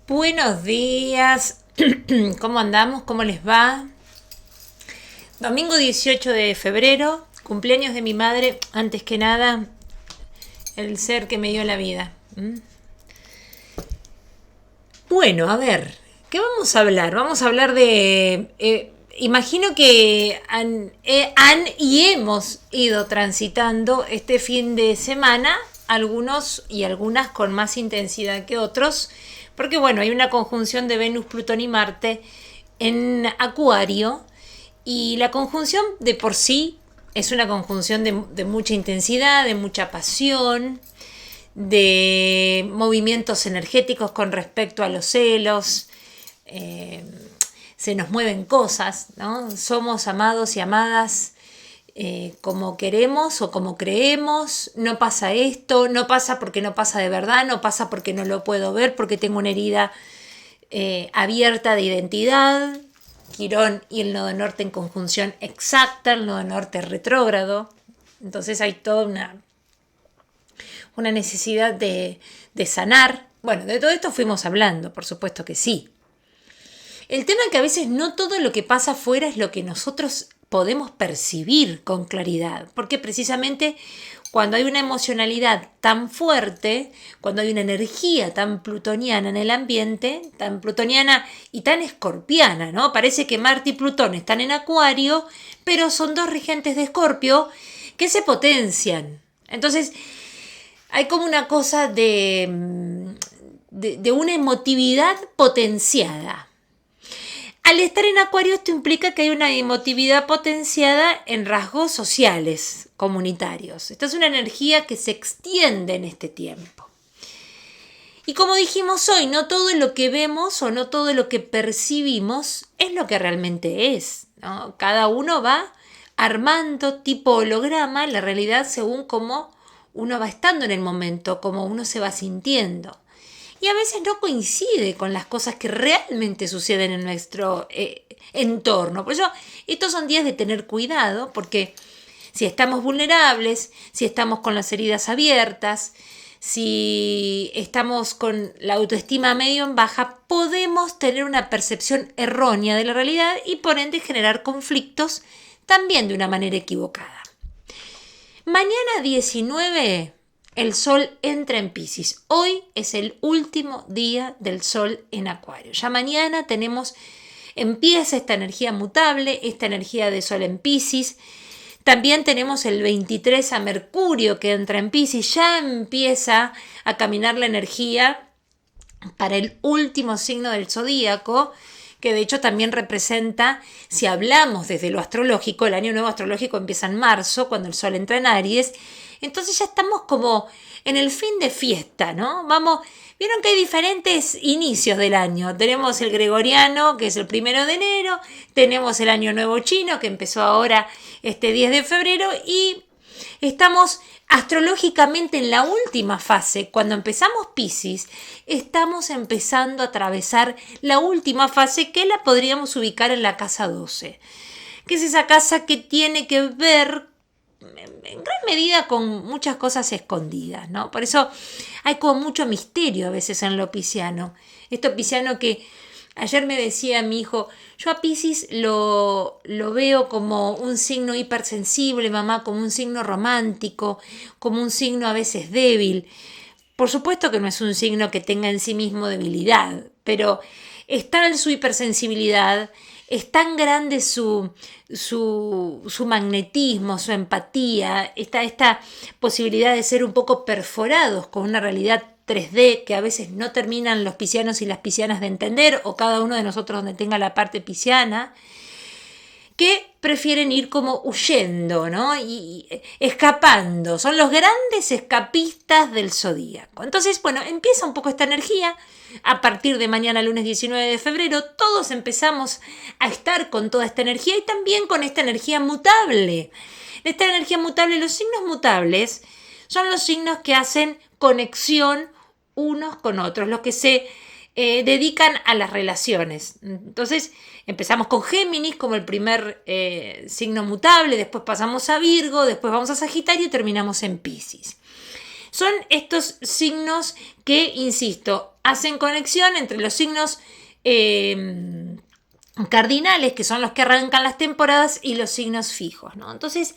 Buenos días, ¿cómo andamos? ¿Cómo les va? Domingo 18 de febrero, cumpleaños de mi madre, antes que nada, el ser que me dio la vida. Bueno, a ver, ¿qué vamos a hablar? Vamos a hablar de... imagino que han y hemos ido transitando este fin de semana, algunos y algunas con más intensidad que otros, porque bueno, hay una conjunción de Venus, Plutón y Marte en Acuario, y la conjunción de por sí es una conjunción de mucha intensidad, de mucha pasión, de movimientos energéticos con respecto a los celos. Se nos mueven cosas, ¿no? Somos amados y amadas como queremos o como creemos. No pasa esto, no pasa porque no pasa de verdad, no pasa porque no lo puedo ver, porque tengo una herida abierta de identidad. Quirón y el nodo norte en conjunción exacta, el nodo norte retrógrado. Entonces hay toda una necesidad de sanar. Bueno, de todo esto fuimos hablando, por supuesto que sí. El tema es que a veces no todo lo que pasa afuera es lo que nosotros podemos percibir con claridad, porque precisamente cuando hay una emocionalidad tan fuerte, cuando hay una energía tan plutoniana en el ambiente, tan plutoniana y tan escorpiana, ¿no? Parece que Marte y Plutón están en Acuario, pero son dos regentes de Escorpio que se potencian. Entonces, hay como una cosa de una emotividad potenciada. Al estar en Acuario, esto implica que hay una emotividad potenciada en rasgos sociales, comunitarios. Esta es una energía que se extiende en este tiempo. Y como dijimos hoy, no todo lo que vemos o no todo lo que percibimos es lo que realmente es, ¿no? Cada uno va armando tipo holograma la realidad según cómo uno va estando en el momento, cómo uno se va sintiendo. Y a veces no coincide con las cosas que realmente suceden en nuestro entorno. Por eso estos son días de tener cuidado, porque si estamos vulnerables, si estamos con las heridas abiertas, si estamos con la autoestima medio en baja, podemos tener una percepción errónea de la realidad y por ende generar conflictos también de una manera equivocada. Mañana 19... el Sol entra en Piscis. Hoy es el último día del Sol en Acuario. Ya mañana empieza esta energía mutable, esta energía de Sol en Piscis. También tenemos el 23 a Mercurio que entra en Piscis. Ya empieza a caminar la energía para el último signo del zodíaco, que de hecho también representa, si hablamos desde lo astrológico, el año nuevo astrológico empieza en marzo, cuando el Sol entra en Aries. Entonces ya estamos como en el fin de fiesta, ¿no? Vieron que hay diferentes inicios del año. Tenemos el gregoriano, que es el 1 de enero, tenemos el año nuevo chino, que empezó ahora este 10 de febrero, y estamos astrológicamente en la última fase. Cuando empezamos Piscis, estamos empezando a atravesar la última fase, que la podríamos ubicar en la casa 12, que es esa casa que tiene que ver en gran medida con muchas cosas escondidas, ¿no? Por eso hay como mucho misterio a veces en lo pisciano. Esto pisciano que ayer me decía mi hijo, yo a Piscis lo veo como un signo hipersensible, mamá, como un signo romántico, como un signo a veces débil. Por supuesto que no es un signo que tenga en sí mismo debilidad, pero está en su hipersensibilidad. Es tan grande su magnetismo, su empatía, esta posibilidad de ser un poco perforados con una realidad 3D que a veces no terminan los piscianos y las piscianas de entender, o cada uno de nosotros donde tenga la parte pisciana, que prefieren ir como huyendo, ¿no? Y escapando. Son los grandes escapistas del zodíaco. Entonces, bueno, empieza un poco esta energía. A partir de mañana, lunes 19 de febrero, todos empezamos a estar con toda esta energía y también con esta energía mutable. Esta energía mutable, los signos mutables son los signos que hacen conexión unos con otros, los que se dedican a las relaciones. Entonces empezamos con Géminis como el primer signo mutable, después pasamos a Virgo, después vamos a Sagitario y terminamos en Piscis. Son estos signos que, insisto, hacen conexión entre los signos cardinales, que son los que arrancan las temporadas, y los signos fijos, ¿no? Entonces,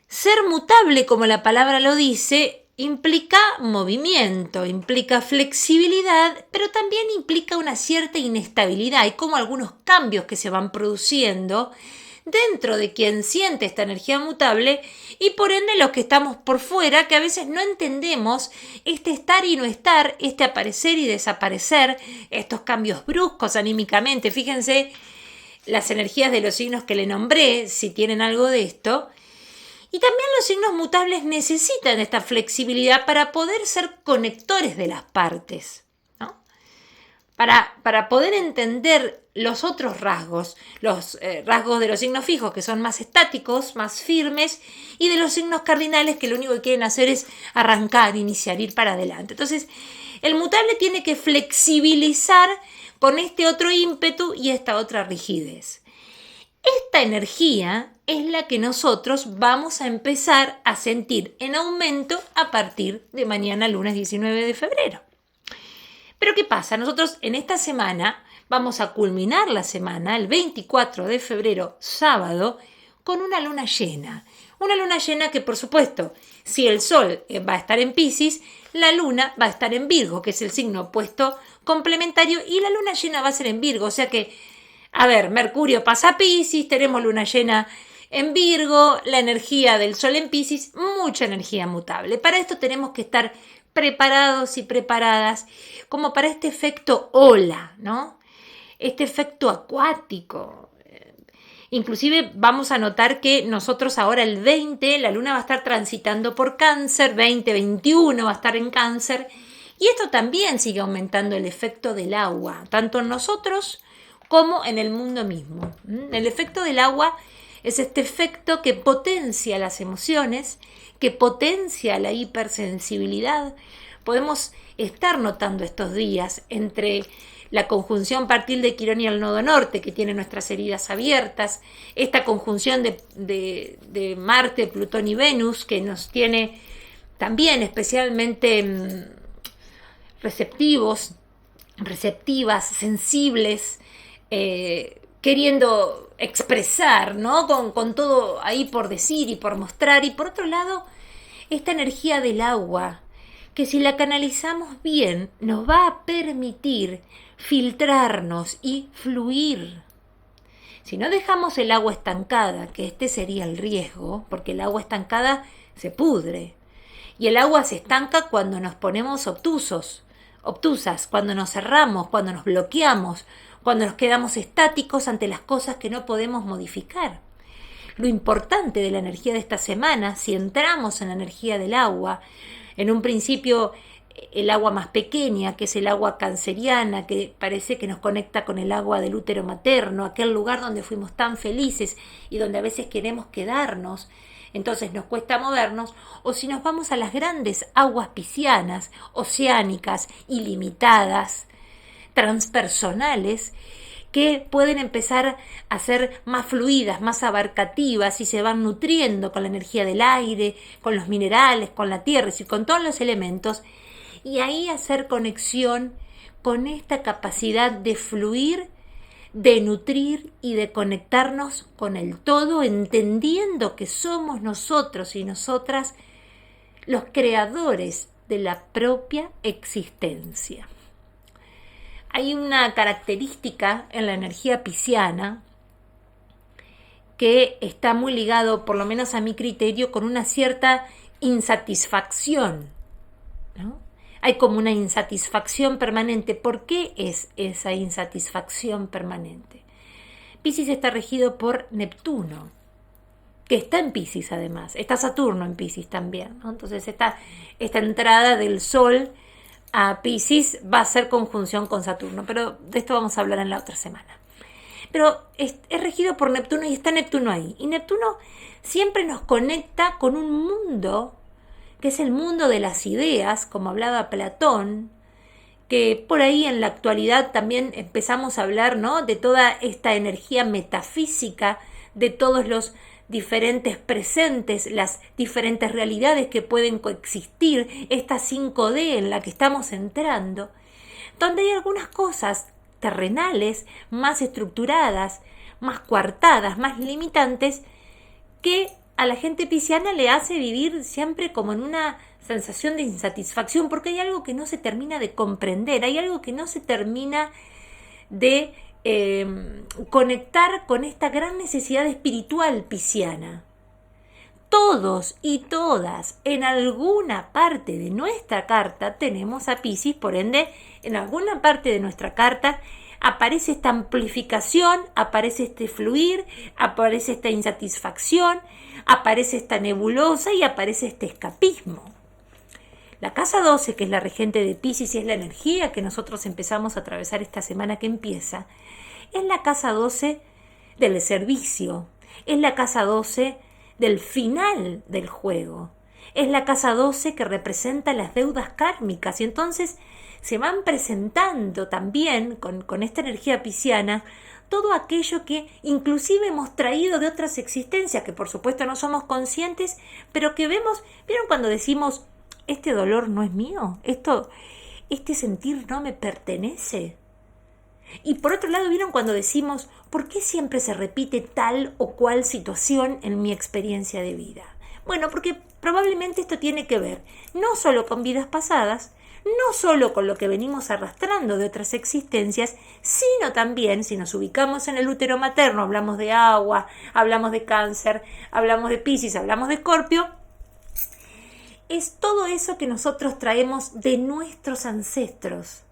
ser mutable, como la palabra lo dice, implica movimiento, implica flexibilidad, pero también implica una cierta inestabilidad y como algunos cambios que se van produciendo dentro de quien siente esta energía mutable y por ende los que estamos por fuera, que a veces no entendemos este estar y no estar, este aparecer y desaparecer, estos cambios bruscos anímicamente. Fíjense las energías de los signos que le nombré, si tienen algo de esto. Y también los signos mutables necesitan esta flexibilidad para poder ser conectores de las partes, ¿no? Para poder entender los otros rasgos, los rasgos de los signos fijos que son más estáticos, más firmes, y de los signos cardinales que lo único que quieren hacer es arrancar, iniciar, ir para adelante. Entonces, el mutable tiene que flexibilizar con este otro ímpetu y esta otra rigidez. Esta energía es la que nosotros vamos a empezar a sentir en aumento a partir de mañana, lunes 19 de febrero. Pero ¿qué pasa? Nosotros en esta semana vamos a culminar la semana, el 24 de febrero, sábado, con una luna llena. Una luna llena que, por supuesto, si el Sol va a estar en Piscis, la luna va a estar en Virgo, que es el signo opuesto complementario, y la luna llena va a ser en Virgo. O sea que, a ver, Mercurio pasa a Piscis, tenemos luna llena en Virgo, la energía del Sol en Piscis, mucha energía mutable. Para esto tenemos que estar preparados y preparadas como para este efecto ola, ¿no? Este efecto acuático. Inclusive vamos a notar que nosotros ahora el 20, la luna va a estar transitando por Cáncer, 20-21 va a estar en Cáncer, y esto también sigue aumentando el efecto del agua, tanto en nosotros como en el mundo mismo. El efecto del agua es este efecto que potencia las emociones, que potencia la hipersensibilidad. Podemos estar notando estos días entre la conjunción partil de Quirón y el nodo norte, que tiene nuestras heridas abiertas, esta conjunción de Marte, Plutón y Venus, que nos tiene también especialmente receptivas, sensibles, queriendo expresar, ¿no? Con todo ahí por decir y por mostrar. Y por otro lado, esta energía del agua, que si la canalizamos bien, nos va a permitir filtrarnos y fluir. Si no dejamos el agua estancada, que este sería el riesgo, porque el agua estancada se pudre. Y el agua se estanca cuando nos ponemos obtusas, cuando nos cerramos, cuando nos bloqueamos, cuando nos quedamos estáticos ante las cosas que no podemos modificar. Lo importante de la energía de esta semana, si entramos en la energía del agua, en un principio el agua más pequeña, que es el agua canceriana, que parece que nos conecta con el agua del útero materno, aquel lugar donde fuimos tan felices y donde a veces queremos quedarnos, entonces nos cuesta movernos, o si nos vamos a las grandes aguas piscianas, oceánicas, ilimitadas, transpersonales, que pueden empezar a ser más fluidas, más abarcativas y se van nutriendo con la energía del aire, con los minerales, con la tierra y con todos los elementos, y ahí hacer conexión con esta capacidad de fluir, de nutrir y de conectarnos con el todo, entendiendo que somos nosotros y nosotras los creadores de la propia existencia. Hay una característica en la energía pisciana que está muy ligado, por lo menos a mi criterio, con una cierta insatisfacción, ¿no? Hay como una insatisfacción permanente. ¿Por qué es esa insatisfacción permanente? Piscis está regido por Neptuno, que está en Piscis además. Está Saturno en Piscis también, ¿no? Entonces esta entrada del Sol a Piscis va a ser conjunción con Saturno, pero de esto vamos a hablar en la otra semana. Pero es regido por Neptuno y está Neptuno ahí. Y Neptuno siempre nos conecta con un mundo que es el mundo de las ideas, como hablaba Platón, que por ahí en la actualidad también empezamos a hablar, ¿no?, de toda esta energía metafísica, de todos los diferentes presentes, las diferentes realidades que pueden coexistir, esta 5D en la que estamos entrando, donde hay algunas cosas terrenales más estructuradas, más coartadas, más limitantes, que a la gente pisciana le hace vivir siempre como en una sensación de insatisfacción, porque hay algo que no se termina de comprender, hay algo que no se termina de conectar con esta gran necesidad espiritual pisciana. Todos y todas en alguna parte de nuestra carta tenemos a Piscis, por ende en alguna parte de nuestra carta aparece esta amplificación, aparece este fluir, aparece esta insatisfacción, aparece esta nebulosa y aparece este escapismo. La casa 12, que es la regente de Piscis y es la energía que nosotros empezamos a atravesar esta semana que empieza, es la casa 12 del servicio, es la casa 12 del final del juego, es la casa 12 que representa las deudas kármicas, y entonces se van presentando también con esta energía pisciana todo aquello que inclusive hemos traído de otras existencias, que por supuesto no somos conscientes, pero que vemos. ¿Vieron cuando decimos, este dolor no es mío? Este sentir no me pertenece. Y por otro lado, ¿vieron cuando decimos, ¿por qué siempre se repite tal o cual situación en mi experiencia de vida? Bueno, porque probablemente esto tiene que ver no solo con vidas pasadas, no solo con lo que venimos arrastrando de otras existencias, sino también, si nos ubicamos en el útero materno, hablamos de agua, hablamos de Cáncer, hablamos de Piscis, hablamos de Escorpio, es todo eso que nosotros traemos de nuestros ancestros,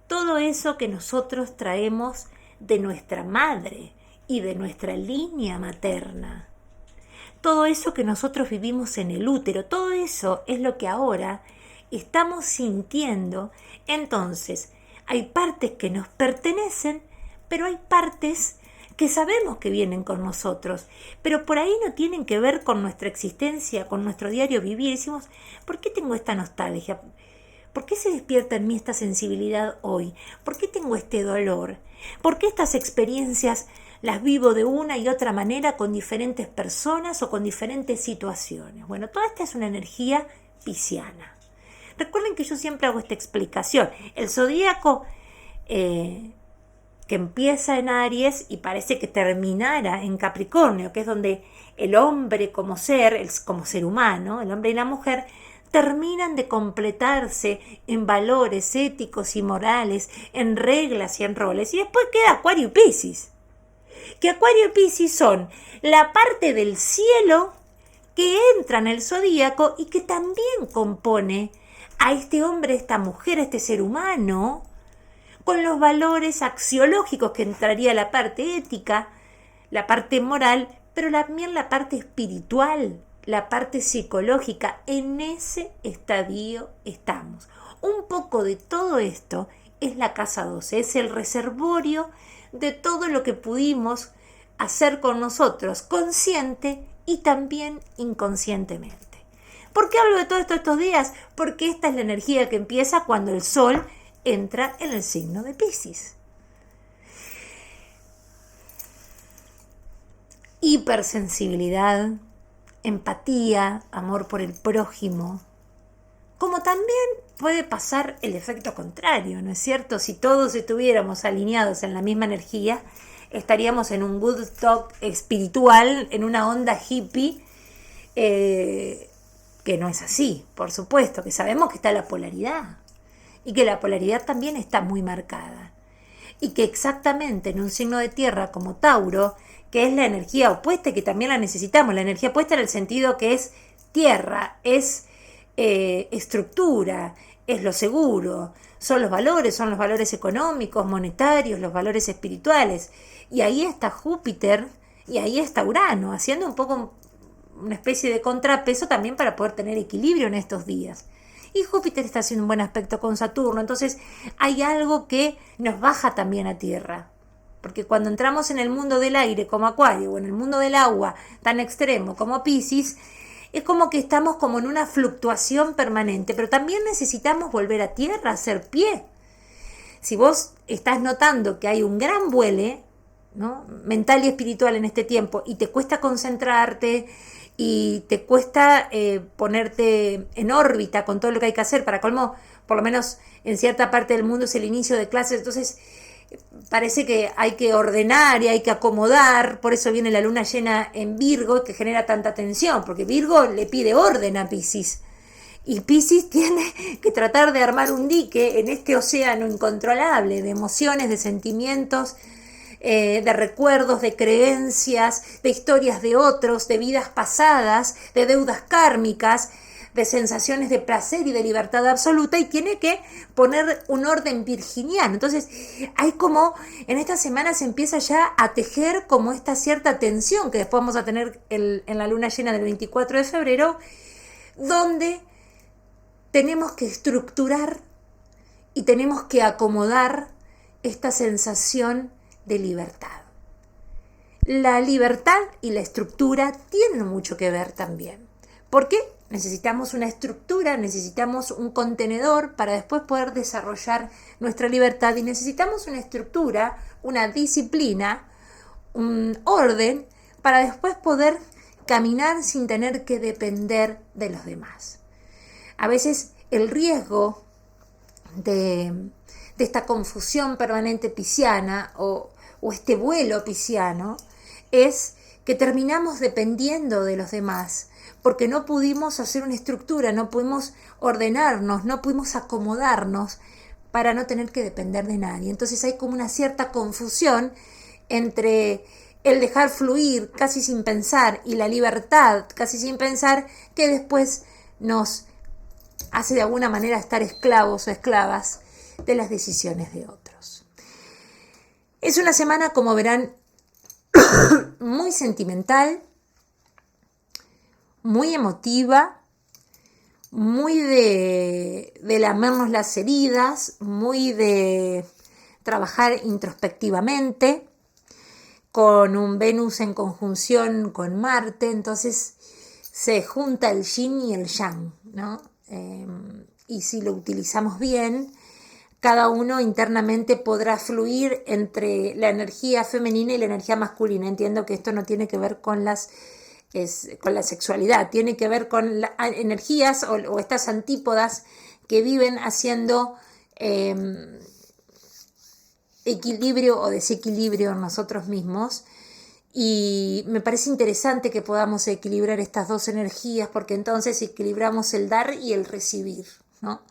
todo eso que nosotros traemos de nuestra madre y de nuestra línea materna, todo eso que nosotros vivimos en el útero, todo eso es lo que ahora estamos sintiendo. Entonces, hay partes que nos pertenecen, pero hay partes que sabemos que vienen con nosotros, pero por ahí no tienen que ver con nuestra existencia, con nuestro diario vivir. Decimos, ¿por qué tengo esta nostalgia? ¿Por qué se despierta en mí esta sensibilidad hoy? ¿Por qué tengo este dolor? ¿Por qué estas experiencias las vivo de una y otra manera con diferentes personas o con diferentes situaciones? Bueno, toda esta es una energía pisciana. Recuerden que yo siempre hago esta explicación. El zodíaco que empieza en Aries y parece que terminara en Capricornio, que es donde el hombre como ser humano, el hombre y la mujer, terminan de completarse en valores éticos y morales, en reglas y en roles. Y después queda Acuario y Piscis. Que Acuario y Piscis son la parte del cielo que entra en el zodíaco y que también compone a este hombre, esta mujer, a este ser humano, con los valores axiológicos que entraría la parte ética, la parte moral, pero también la parte espiritual, la parte psicológica. En ese estadio estamos. Un poco de todo esto es la casa 12, es el reservorio de todo lo que pudimos hacer con nosotros, consciente y también inconscientemente. ¿Por qué hablo de todo esto estos días? Porque esta es la energía que empieza cuando el Sol entra en el signo de Piscis. Hipersensibilidad, empatía, amor por el prójimo. Como también puede pasar el efecto contrario, ¿no es cierto? Si todos estuviéramos alineados en la misma energía, estaríamos en un Woodstock espiritual, en una onda hippie, que no es así, por supuesto, que sabemos que está la polaridad y que la polaridad también está muy marcada y que exactamente en un signo de tierra como Tauro, que es la energía opuesta y que también la necesitamos, la energía opuesta en el sentido que es tierra, es estructura, es lo seguro, son los valores económicos, monetarios, los valores espirituales, y ahí está Júpiter y ahí está Urano, haciendo un poco una especie de contrapeso también para poder tener equilibrio en estos días. Y Júpiter está haciendo un buen aspecto con Saturno, entonces hay algo que nos baja también a tierra. Porque cuando entramos en el mundo del aire como Acuario o en el mundo del agua tan extremo como Piscis, es como que estamos como en una fluctuación permanente, pero también necesitamos volver a tierra, hacer pie. Si vos estás notando que hay un gran vuele, ¿no? Mental y espiritual en este tiempo, y te cuesta concentrarte y te cuesta ponerte en órbita con todo lo que hay que hacer. Para colmo, por lo menos en cierta parte del mundo es el inicio de clases, entonces parece que hay que ordenar y hay que acomodar. Por eso viene la luna llena en Virgo, que genera tanta tensión, porque Virgo le pide orden a Piscis. Y Piscis tiene que tratar de armar un dique en este océano incontrolable de emociones, de sentimientos, de recuerdos, de creencias, de historias de otros, de vidas pasadas, de deudas kármicas, de sensaciones de placer y de libertad absoluta, y tiene que poner un orden virginiano. Entonces hay como, en esta semana se empieza ya a tejer como esta cierta tensión que después vamos a tener en la luna llena del 24 de febrero, donde tenemos que estructurar y tenemos que acomodar esta sensación de libertad. La libertad y la estructura tienen mucho que ver también. ¿Por qué? Necesitamos una estructura, necesitamos un contenedor para después poder desarrollar nuestra libertad, y necesitamos una estructura, una disciplina, un orden para después poder caminar sin tener que depender de los demás. A veces el riesgo de esta confusión permanente pisciana o este vuelo pisciano es que terminamos dependiendo de los demás, porque no pudimos hacer una estructura, no pudimos ordenarnos, no pudimos acomodarnos para no tener que depender de nadie. Entonces hay como una cierta confusión entre el dejar fluir casi sin pensar y la libertad casi sin pensar, que después nos hace de alguna manera estar esclavos o esclavas de las decisiones de otros. Es una semana, como verán, muy sentimental, muy emotiva, muy de lamernos las heridas, muy de trabajar introspectivamente, con un Venus en conjunción con Marte. Entonces se junta el yin y el yang, ¿no? Y si lo utilizamos bien, cada uno internamente podrá fluir entre la energía femenina y la energía masculina. Entiendo que esto no tiene que ver con la sexualidad, tiene que ver con las energías o estas antípodas que viven haciendo equilibrio o desequilibrio en nosotros mismos. Y me parece interesante que podamos equilibrar estas dos energías, porque entonces equilibramos el dar y el recibir, ¿no?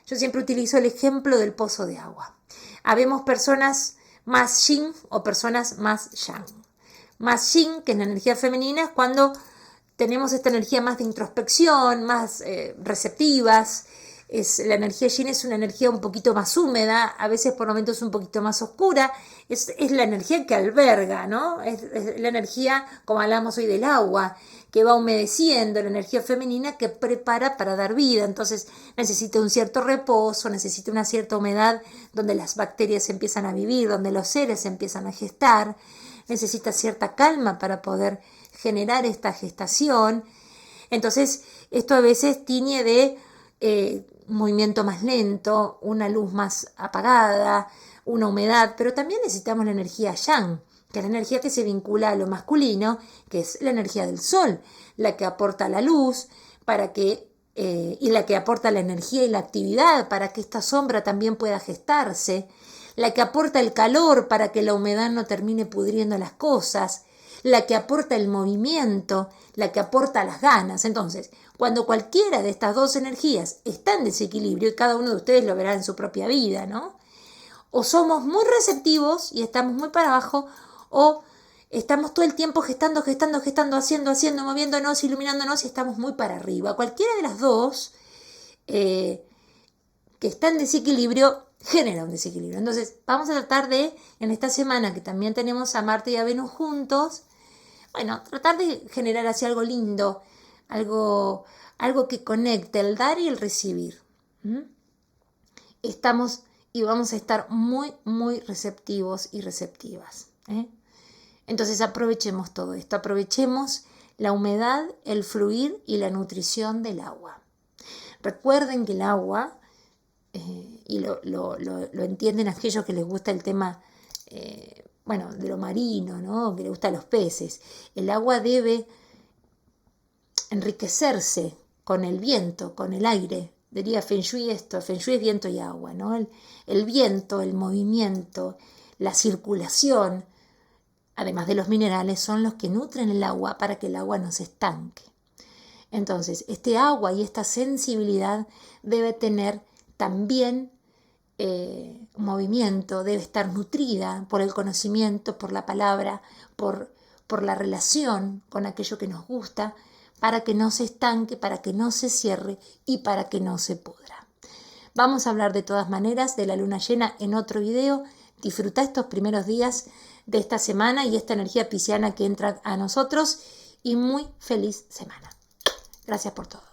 Yo siempre utilizo el ejemplo del pozo de agua. Habemos personas más yin o personas más yang. Más yin, que es la energía femenina, es cuando tenemos esta energía más de introspección, más receptivas. La energía yin es una energía un poquito más húmeda, a veces por momentos un poquito más oscura. Es la energía que alberga, ¿no? Es la energía, como hablamos hoy, del agua, que va humedeciendo, la energía femenina que prepara para dar vida. Entonces necesita un cierto reposo, necesita una cierta humedad donde las bacterias empiezan a vivir, donde los seres empiezan a gestar. Necesita cierta calma para poder generar esta gestación. Entonces esto a veces tiñe de un movimiento más lento, una luz más apagada, una humedad, pero también necesitamos la energía yang, que es la energía que se vincula a lo masculino, que es la energía del sol, la que aporta la luz y la que aporta la energía y la actividad para que esta sombra también pueda gestarse, la que aporta el calor para que la humedad no termine pudriendo las cosas, la que aporta el movimiento, la que aporta las ganas. Entonces, cuando cualquiera de estas dos energías está en desequilibrio, y cada uno de ustedes lo verá en su propia vida, ¿no? O somos muy receptivos y estamos muy para abajo, o estamos todo el tiempo gestando, haciendo, moviéndonos, iluminándonos, y estamos muy para arriba. Cualquiera de las dos que está en desequilibrio genera un desequilibrio. Entonces, vamos a tratar de, en esta semana que también tenemos a Marte y a Venus juntos, bueno, tratar de generar así algo lindo, algo que conecte el dar y el recibir. Estamos y vamos a estar muy, muy receptivos y receptivas. Entonces aprovechemos todo esto, aprovechemos la humedad, el fluir y la nutrición del agua. Recuerden que el agua, y lo entienden aquellos que les gusta el tema bueno, de lo marino, ¿no? Que le gusta a los peces. El agua debe enriquecerse con el viento, con el aire. Diría Feng Shui esto, Feng Shui es viento y agua, ¿no? El viento, el movimiento, la circulación, además de los minerales, son los que nutren el agua para que el agua no se estanque. Entonces, este agua y esta sensibilidad debe tener también movimiento, debe estar nutrida por el conocimiento, por la palabra, por la relación con aquello que nos gusta, para que no se estanque, para que no se cierre y para que no se pudra. Vamos a hablar de todas maneras de la luna llena en otro video. Disfruta estos primeros días de esta semana y esta energía pisciana que entra a nosotros y muy feliz semana. Gracias por todo.